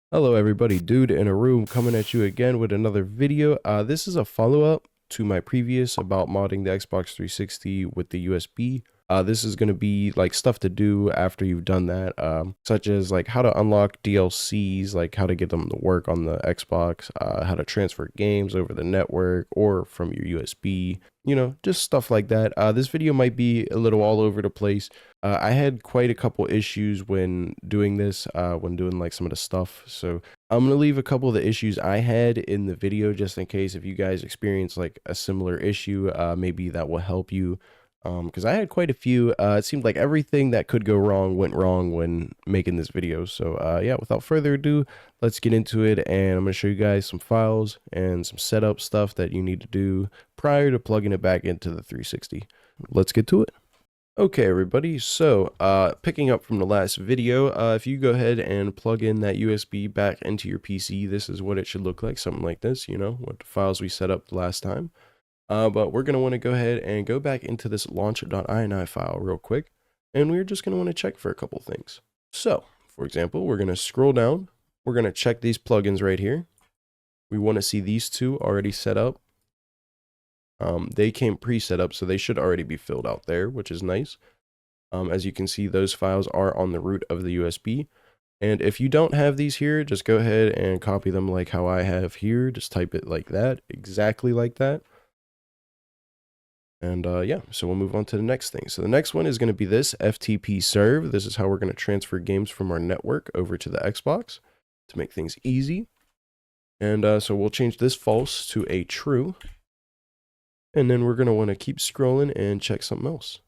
Hello everybody, Dude in a Room coming at you again with another video. This is a follow-up to my previous about modding the Xbox 360 with the USB. This is going to be like stuff to do after you've done that, such as like how to unlock DLCs, like how to get them to work on the Xbox, how to transfer games over the network or from your USB, just stuff like that. This video might be a little all over the place. I had quite a couple issues when doing this, when doing like some of the stuff. So I'm going to leave a couple of the issues I had in the video just in case if you guys experience like a similar issue, maybe that will help you. Because I had quite a few. It seemed like everything that could go wrong went wrong when making this video. So yeah, without further ado, let's get into it. And I'm going to show you guys some files and some setup stuff that you need to do prior to plugging it back into the 360. Let's get to it. Okay, everybody. So picking up from the last video, if you go ahead and plug in that USB back into your PC, this is what it should look like. Something like this, what the files we set up the last time. But we're going to want to go ahead and go back into this launch.ini file real quick. And we're just going to want to check for a couple things. So, for example, we're going to scroll down. We're going to check these plugins right here. We want to see these two already set up. They came pre-set up, so they should already be filled out there, which is nice. As you can see, those files are on the root of the USB. And if you don't have these here, just go ahead and copy them like how I have here. Just type it like that, exactly like that. And yeah, so we'll move on to the next thing. So the next one is going to be this FTP serve. This is how we're going to transfer games from our network over to the Xbox to make things easy. And so we'll change this false to a true. And then we're going to want to keep scrolling and check something else.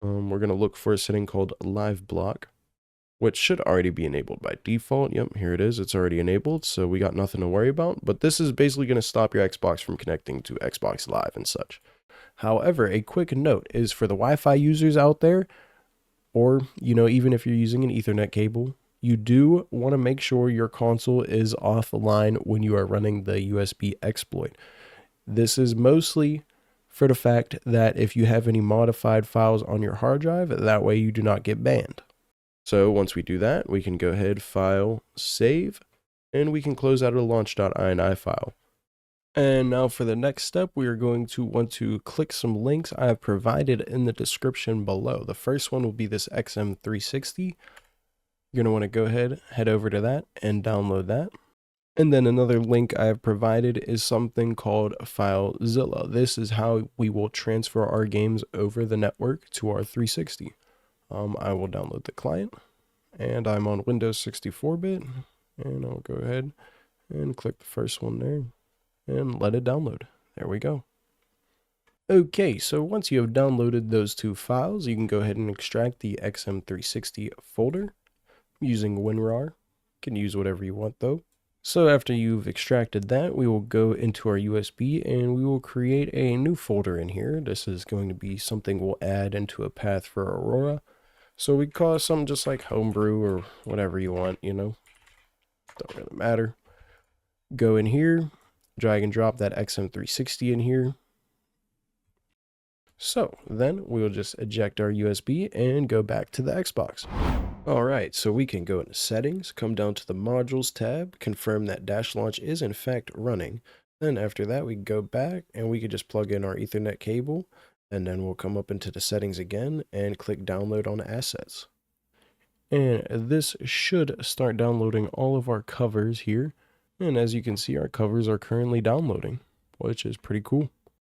We're going to look for a setting called live block, which should already be enabled by default. Yep, here it is. It's already enabled, so we got nothing to worry about. But this is basically going to stop your Xbox from connecting to Xbox Live and such. However, a quick note is for the Wi-Fi users out there, or, even if you're using an Ethernet cable, you do want to make sure your console is offline when you are running the USB exploit. This is mostly for the fact that if you have any modified files on your hard drive, that way you do not get banned. So once we do that, we can go ahead, file, save, and we can close out of the launch.ini file. And now for the next step, we are going to want to click some links I have provided in the description below. The first one will be this XM360. You're going to want to go ahead, head over to that and download that. And then another link I have provided is something called FileZilla. This is how we will transfer our games over the network to our 360. I will download the client, and I'm on Windows 64-bit, and I'll go ahead and click the first one there and let it download. There we go. Okay, so once you have downloaded those two files, you can go ahead and extract the XM360 folder using WinRAR. You can use whatever you want though. So after you've extracted that, we will go into our USB and we will create a new folder in here. This is going to be something we'll add into a path for Aurora. So we call it something just like homebrew or whatever you want, Don't really matter. Go in here, drag and drop that XM360 in here. So then we'll just eject our USB and go back to the Xbox. Alright, so we can go into settings, come down to the modules tab, confirm that dash launch is in fact running. Then after that we can go back and we can just plug in our Ethernet cable, and then we'll come up into the settings again and click download on assets. And this should start downloading all of our covers here. And as you can see, our covers are currently downloading, which is pretty cool.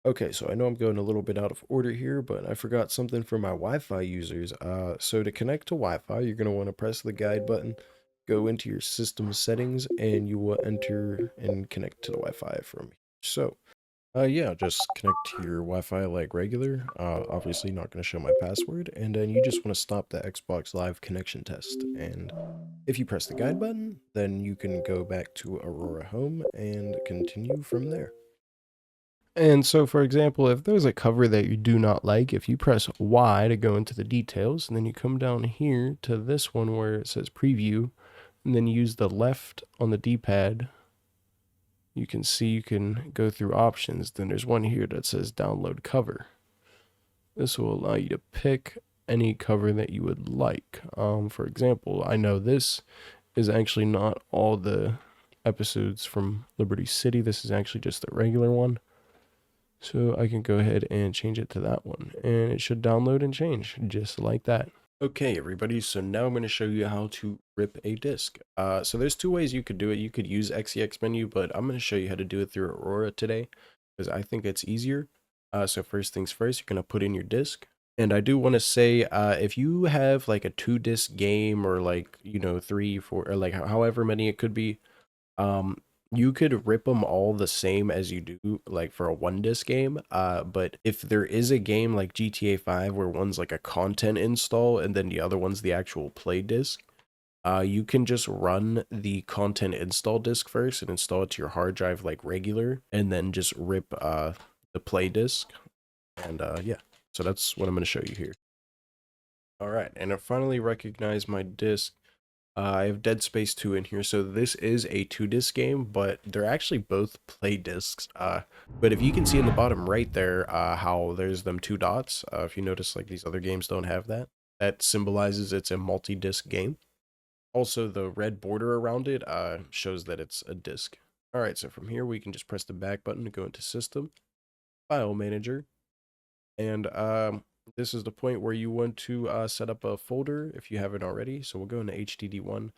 Okay, so I know I'm going a little bit out of order here, but I forgot something for my Wi-Fi users. So to connect to Wi-Fi, you're going to want to press the guide button, go into your system settings, and you will enter and connect to the Wi-Fi from here. So, yeah, just connect to your Wi-Fi like regular. Obviously not going to show my password, and then you just want to stop the Xbox Live connection test. And if you press the guide button, then you can go back to Aurora Home and continue from there. And so, for example, if there's a cover that you do not like, if you press Y to go into the details, and then you come down here to this one where it says preview, and then use the left on the D-pad, you can see you can go through options. Then there's one here that says download cover. This will allow you to pick any cover that you would like. For example, I know this is actually not all the episodes from Liberty City. This is actually just the regular one. So I can go ahead and change it to that one, and it should download and change just like that. Okay, everybody, so now I'm going to show you how to rip a disk. So there's two ways you could do it. You could use XEX menu, but I'm going to show you how to do it through Aurora today because I think it's easier. So first things first, you're going to put in your disk. And I do want to say, if you have like a 2-disc game or like, 3, 4, or like however many it could be, you could rip them all the same as you do like for a 1-disc game. But if there is a game like GTA 5 where one's like a content install and then the other one's the actual play disc, you can just run the content install disc first and install it to your hard drive like regular, and then just rip the play disc. And yeah, so that's what I'm going to show you here. All right, and I finally recognized my disc. I have Dead Space 2 in here, so this is a 2-disc game, but they're actually both play discs. But if you can see in the bottom right there how there's them 2 dots, if you notice like these other games don't have that, that symbolizes it's a multi-disc game. Also, the red border around it shows that it's a disc. All right, so from here we can just press the back button to go into System, File Manager, and this is the point where you want to set up a folder if you haven't already. So we'll go into HDD1.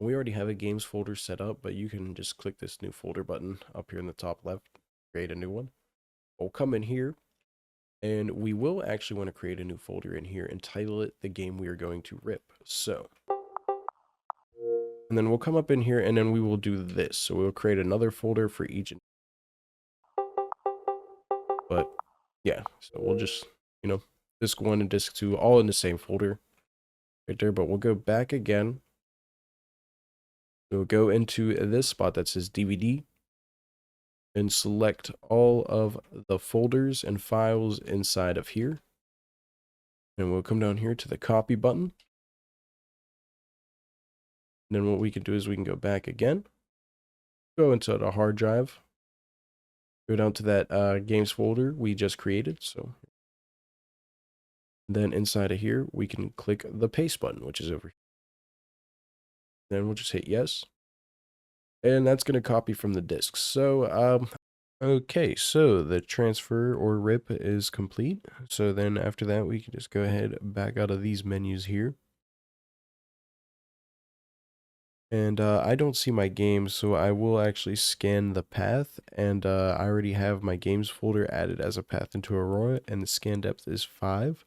We already have a games folder set up, but you can just click this new folder button up here in the top left, create a new one. We'll come in here, and we will actually want to create a new folder in here and title it the game we are going to rip. So, and then we'll come up in here, and then we will do this. So we'll create another folder for each. But yeah, so we'll just, disk 1 and disk 2 all in the same folder right there. But we'll go back again. We'll go into this spot that says DVD and select all of the folders and files inside of here. And we'll come down here to the copy button. And then what we can do is we can go back again, go into the hard drive, go down to that games folder we just created. So then inside of here, we can click the paste button, which is over here. Then we'll just hit yes. And that's going to copy from the disk. So, okay, so the transfer or rip is complete. So then after that, we can just go ahead back out of these menus here. And I don't see my games, so I will actually scan the path. And I already have my games folder added as a path into Aurora, and the scan depth is 5.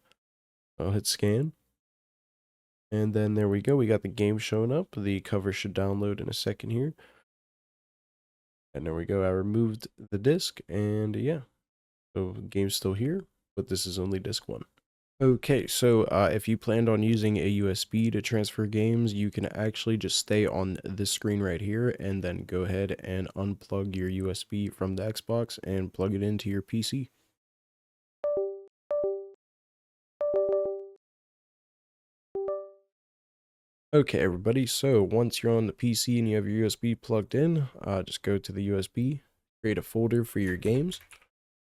I'll hit scan. And then there we go. We got the game showing up. The cover should download in a second here. And there we go. I removed the disk, and yeah. So game's still here, but this is only disk 1. Okay, so if you planned on using a USB to transfer games, you can actually just stay on this screen right here and then go ahead and unplug your USB from the Xbox and plug it into your PC. Okay, everybody, so once you're on the PC and you have your USB plugged in, just go to the USB, create a folder for your games.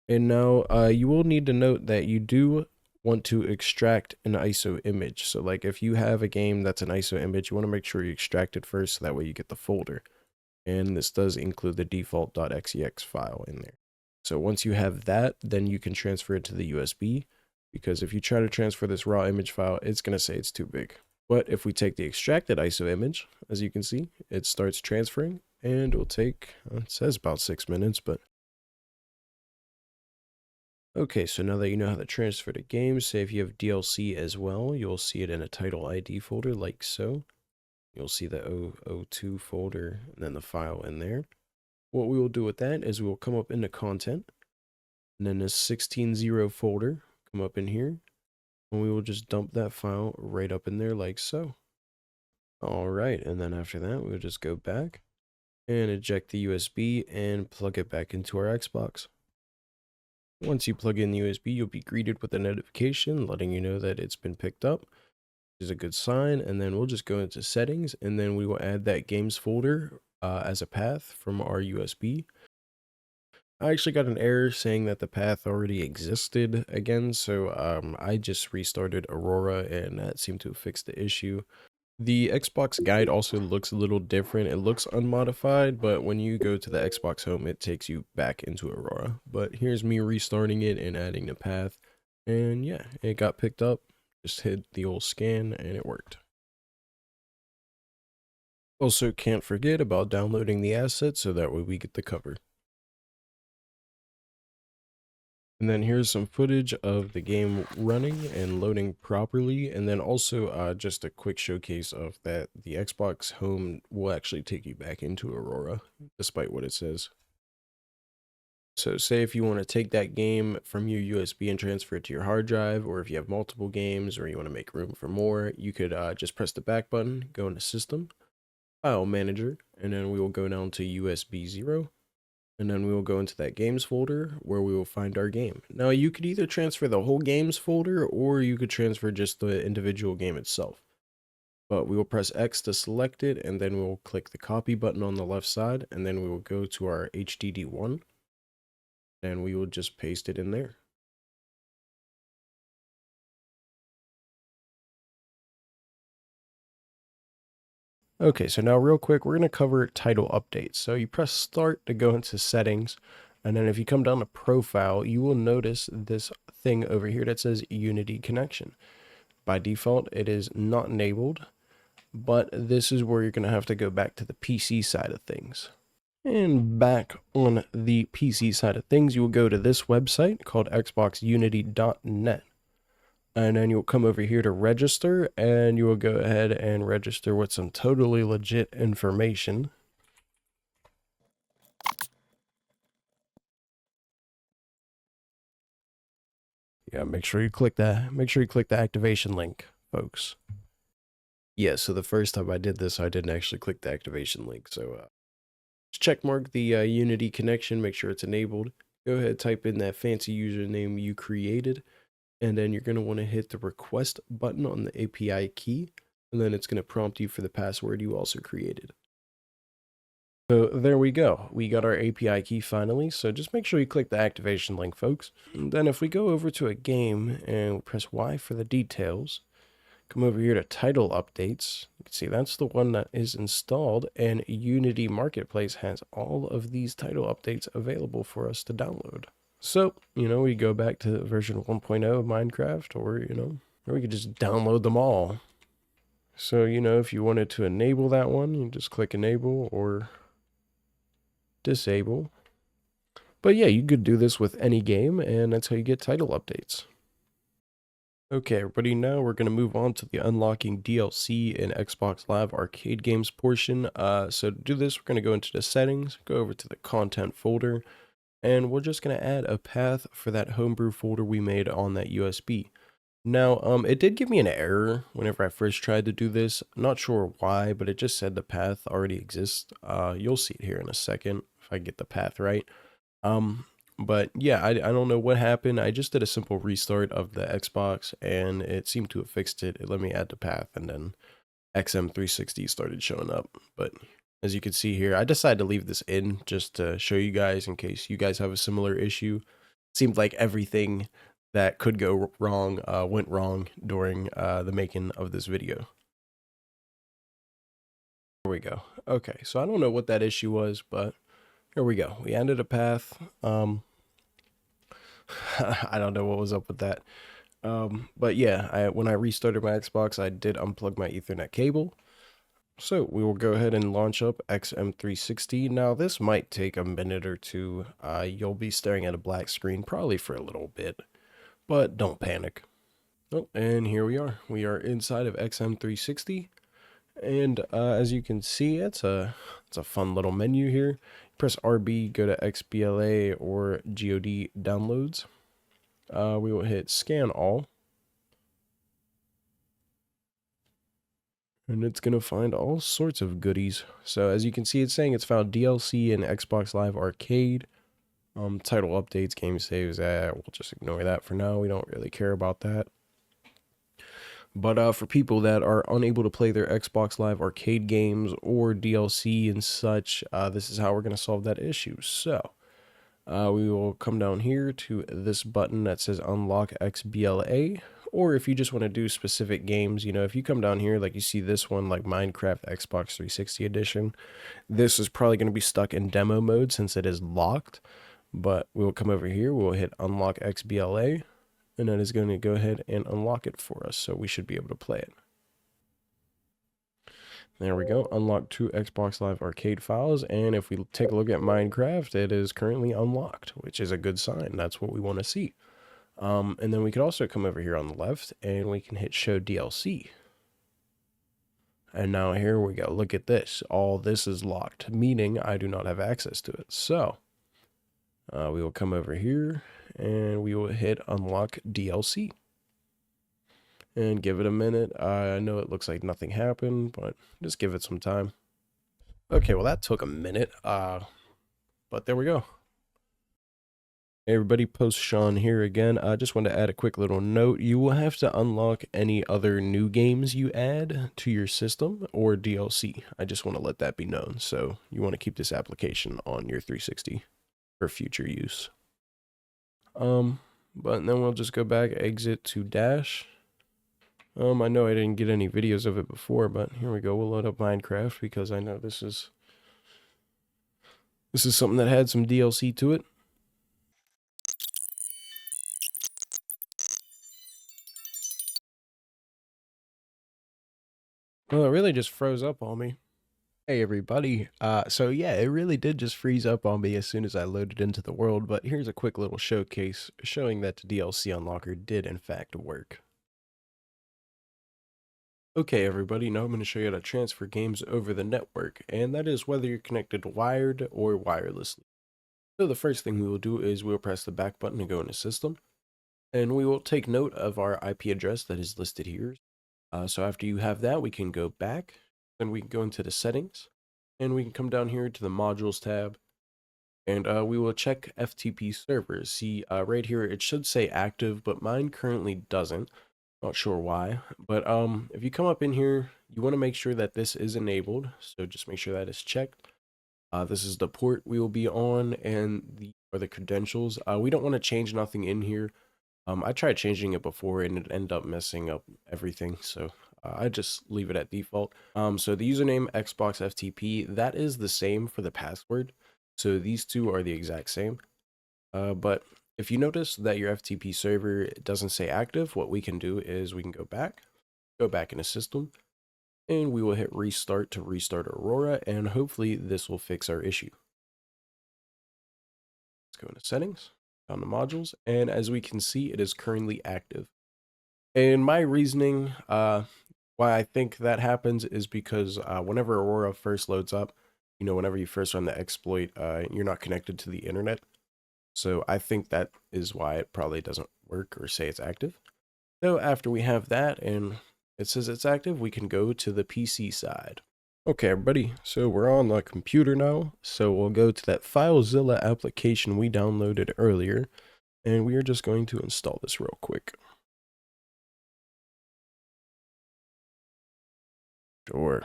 And now you will need to note that you do want to extract an ISO image. So like if you have a game that's an ISO image, you want to make sure you extract it first so that way you get the folder. And this does include the default.xex file in there. So once you have that, then you can transfer it to the USB, because if you try to transfer this raw image file, it's going to say it's too big. But if we take the extracted ISO image, as you can see, it starts transferring, and it will take, it says about 6 minutes, but okay, so now that you know how to transfer to games, say if you have DLC as well, you'll see it in a title ID folder like so. You'll see the 002 folder and then the file in there. What we will do with that is we will come up into content, and then this 16.0 folder, come up in here, and we will just dump that file right up in there like so. All right, and then after that, we'll just go back and eject the USB and plug it back into our Xbox. Once you plug in the USB, you'll be greeted with a notification letting you know that it's been picked up, which is a good sign. And then we'll just go into settings, and then we will add that games folder as a path from our USB. I actually got an error saying that the path already existed again, so I just restarted Aurora, and that seemed to have fixed the issue. The Xbox guide also looks a little different. It looks unmodified, but when you go to the Xbox Home, it takes you back into Aurora. But here's me restarting it and adding the path. And yeah, it got picked up. Just hit the old scan and it worked. Also, can't forget about downloading the assets so that way we get the cover. And then here's some footage of the game running and loading properly. And then also just a quick showcase of that the Xbox Home will actually take you back into Aurora, despite what it says. So say if you want to take that game from your USB and transfer it to your hard drive, or if you have multiple games or you want to make room for more, you could just press the back button, go into System, File Manager, and then we will go down to USB 0. And then we will go into that games folder where we will find our game. Now you could either transfer the whole games folder or you could transfer just the individual game itself. But we will press X to select it, and then we will click the copy button on the left side, and then we will go to our HDD1 and we will just paste it in there. Okay, so now real quick, we're going to cover title updates. So you press start to go into settings. And then if you come down to profile, you will notice this thing over here that says Unity connection. By default, it is not enabled, but this is where you're going to have to go back to the PC side of things. And back on the PC side of things, you will go to this website called XboxUnity.net. And then you'll come over here to register, and you will go ahead and register with some totally legit information. Yeah, make sure you click that. Make sure you click the activation link, folks. Yeah, so the first time I did this, I didn't actually click the activation link. So just check mark the Unity connection, make sure it's enabled. Go ahead, type in that fancy username you created. And then you're going to want to hit the request button on the API key, and then it's going to prompt you for the password you also created. So there we go. We got our API key finally. So just make sure you click the activation link, folks. And then if we go over to a game and press Y for the details, come over here to title updates. You can see that's the one that is installed, and Unity Marketplace has all of these title updates available for us to download. So, we go back to version 1.0 of Minecraft, or, or we could just download them all. So, if you wanted to enable that one, you just click enable or disable. But yeah, you could do this with any game, and that's how you get title updates. Okay, everybody, now we're going to move on to the unlocking DLC in Xbox Live Arcade Games portion. So to do this, we're going to go into the settings, go over to the content folder, and we're just going to add a path for that homebrew folder we made on that USB. Now, it did give me an error whenever I first tried to do this. Not sure why, but it just said the path already exists. You'll see it here in a second if I get the path right. But yeah, I don't know what happened. I just did a simple restart of the Xbox, and it seemed to have fixed it. It let me add the path, and then XM360 started showing up. But as you can see here, I decided to leave this in just to show you guys in case you guys have a similar issue. It seemed like everything that could go wrong went wrong during the making of this video. Here we go. Okay, so I don't know what that issue was, but here we go. We added a path. I don't know what was up with that. But yeah, when I restarted my Xbox, I did unplug my Ethernet cable. So we will go ahead and launch up XM360. Now this might take a minute or two. You'll be staring at a black screen probably for a little bit, but don't panic. Oh, and here we are. We are inside of XM360. And as you can see, it's a fun little menu here. Press RB, go to XBLA or GOD downloads. We will hit scan all. And it's going to find all sorts of goodies. So as you can see, it's saying it's found DLC and Xbox Live Arcade. Title updates, game saves, we'll just ignore that for now. We don't really care about that. But for people that are unable to play their Xbox Live Arcade games or DLC and such, this is how we're going to solve that issue. So we will come down here to this button that says Unlock XBLA, or if you just want to do specific games, you know, if you come down here, like you see this one, like Minecraft Xbox 360 edition, this is probably going to be stuck in demo mode since it is locked, but we'll come over here, we'll hit unlock XBLA, and that is going to go ahead and unlock it for us. So we should be able to play it. There we go, unlock 2 Xbox Live Arcade files, and if we take a look at Minecraft, it is currently unlocked, which is a good sign. That's what we want to see. And then we could also come over here on the left, and we can hit Show DLC. And now here we go, look at this. All this is locked, meaning I do not have access to it. So, we will come over here, and we will hit Unlock DLC. And give it a minute. I know it looks like nothing happened, but just give it some time. Okay, well that took a minute, but there we go. Hey everybody, Post Sean here again. I just wanted to add a quick little note. You will have to unlock any other new games you add to your system or DLC. I just want to let that be known. So you want to keep this application on your 360 for future use. But then we'll just go back, exit to Dash. I know I didn't get any videos of it before, but here we go. We'll load up Minecraft because I know this is something that had some DLC to it. Well, it really just froze up on me. Hey everybody. So yeah, it really did just freeze up on me as soon as I loaded into the world, but here's a quick little showcase showing that the DLC unlocker did in fact work. Okay everybody, now I'm going to show you how to transfer games over the network, and that is whether you're connected wired or wirelessly. So the first thing we will do is we'll press the back button to go into system, and we will take note of our IP address that is listed here. So after you have that, we can go back, then we can go into the settings, and we can come down here to the modules tab, and we will check FTP servers. See, right here, it should say active, but mine currently doesn't. Not sure why, but if you come up in here, you want to make sure that this is enabled. So just make sure that is checked. This is the port we will be on, and the credentials. We don't want to change nothing in here. I tried changing it before and it ended up messing up everything, so I just leave it at default. So the username Xbox FTP, that is the same for the password. So these two are the exact same. But if you notice that your FTP server doesn't say active, what we can do is we can go back into system, and we will hit restart to restart Aurora, and hopefully this will fix our issue. Let's go into settings, on the modules, and as we can see, it is currently active. And my reasoning why I think that happens is because whenever Aurora first loads up, you know, whenever you first run the exploit, you're not connected to the internet. So I think that is why it probably doesn't work or say it's active. So after we have that and it says it's active, we can go to the PC side. Okay, everybody, so we're on the computer now. So we'll go to that FileZilla application we downloaded earlier, and we are just going to install this real quick. Sure.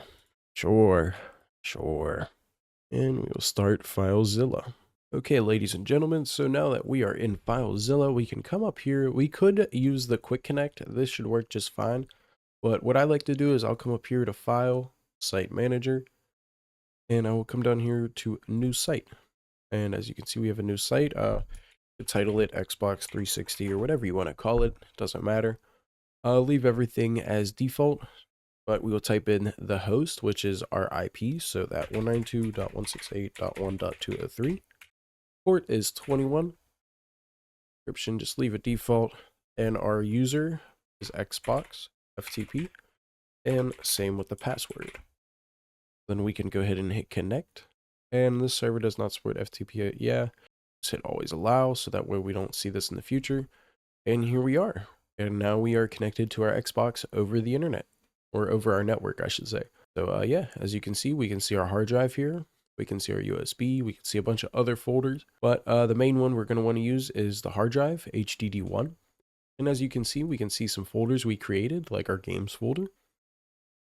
And we will start FileZilla. Okay, ladies and gentlemen, so now that we are in FileZilla, we can come up here. We could use the Quick Connect. This should work just fine. But what I like to do is I'll come up here to File, Site Manager, and I will come down here to New Site. And as you can see, we have a new site. Title it Xbox 360 or whatever you want to call it. Doesn't matter. I'll leave everything as default, but we will type in the host, which is our IP. So that 192.168.1.203. Port is 21. Description, just leave it default. And our user is Xbox FTP. And same with the password. Then we can go ahead and hit connect. And this server does not support FTP. Yeah. Just hit always allow, so that way we don't see this in the future. And here we are. And now we are connected to our Xbox over the internet. Or over our network, I should say. So yeah, as you can see, we can see our hard drive here. We can see our USB, we can see a bunch of other folders, but the main one we're going to want to use is the hard drive, HDD1. And as you can see, we can see some folders we created, like our games folder.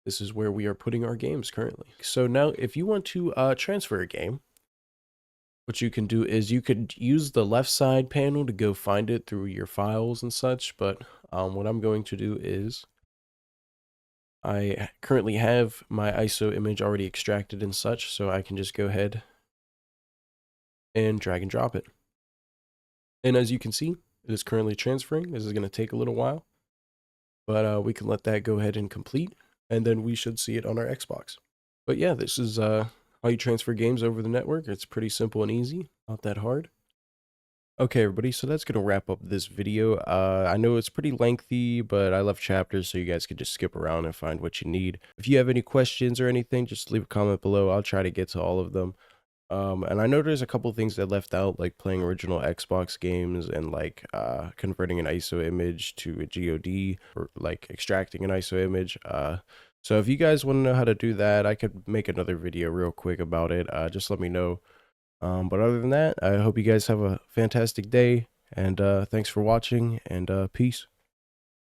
This is where we are putting our games currently. So now if you want to transfer a game, what you can do is you could use the left side panel to go find it through your files and such, but what I'm going to do is I currently have my ISO image already extracted and such, so I can just go ahead and drag and drop it. And as you can see, it is currently transferring. This is going to take a little while, but we can let that go ahead and complete, and then we should see it on our Xbox. But yeah, this is how you transfer games over the network. It's pretty simple and easy, not that hard. Okay, everybody, so that's going to wrap up this video. I know it's pretty lengthy, but I left chapters so you guys could just skip around and find what you need. If you have any questions or anything, just leave a comment below. I'll try to get to all of them. And I know there's a couple things that left out, like playing original Xbox games and like converting an ISO image to a GOD, or like extracting an ISO image. So if you guys want to know how to do that, I could make another video real quick about it. Just let me know. But other than that, I hope you guys have a fantastic day, and thanks for watching, and peace.